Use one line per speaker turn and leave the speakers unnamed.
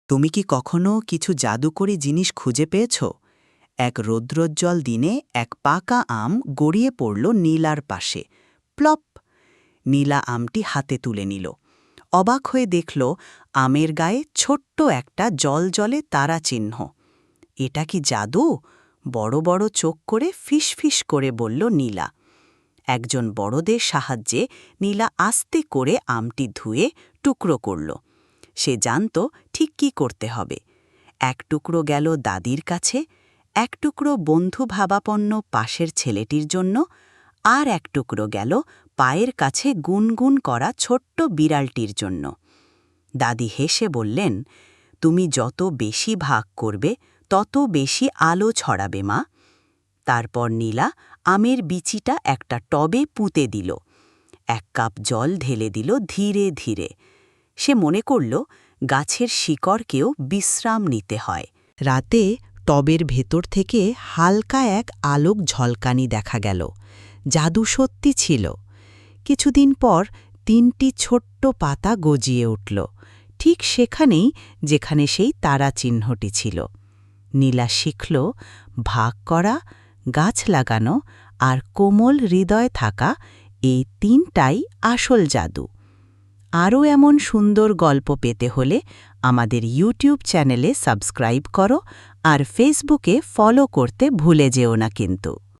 তুমি কি কখনো কিছু জাদুকরী জিনিস খুঁজে পেয়েছ? এক রৌদ্রোজ্জ্বল দিনে এক পাকা আম গড়িয়ে পড়ল নীলার পাশে। প্লপ! নীলা আমটি হাতে তুলে নিল। অবাক হয়ে দেখল আমের গায়ে ছোট্ট একটা জলজলে তারা চিহ্ন। এটা কি জাদু? বড় বড় চোখ করে ফিসফিস করে বলল নীলা। একজন বড়দের সাহায্যে নীলা আস্তে করে আমটি ধুয়ে টুকরো করল। সে জানত ঠিক কী করতে হবে। এক টুকরো গেল দাদির কাছে, এক টুকরো বন্ধু ভাবাপন্ন পাশের ছেলেটির জন্য, আর এক টুকরো গেল পায়ের কাছে গুনগুন করা ছোট্ট বিড়ালটির জন্য। দাদি হেসে বললেন, তুমি যত বেশি ভাগ করবে তত বেশি আলো ছড়াবে মা। তারপর নীলা আমের বিচিটা একটা টবে পুঁতে দিল। এক কাপ জল ঢেলে দিল ধীরে ধীরে। সে মনে করল গাছের শিকড়কেও বিশ্রাম নিতে হয়। রাতে টবের ভেতর থেকে হালকা এক আলোক ঝলকানি দেখা গেল। জাদু সত্যি ছিল। কিছুদিন পর 3টি ছোট্ট পাতা গজিয়ে উঠল, ঠিক সেখানেই যেখানে সেই তারা চিহ্নটি ছিল। নীলা শিখল ভাগ করা, গাছ লাগানো আর কোমল হৃদয় থাকা, এই 3টাই আসল জাদু। আরও এমন সুন্দর গল্প পেতে হলে আমাদের ইউটিউব চ্যানেলে সাবস্ক্রাইব করো আর ফেসবুকে ফলো করতে ভুলে যেও না কিন্তু।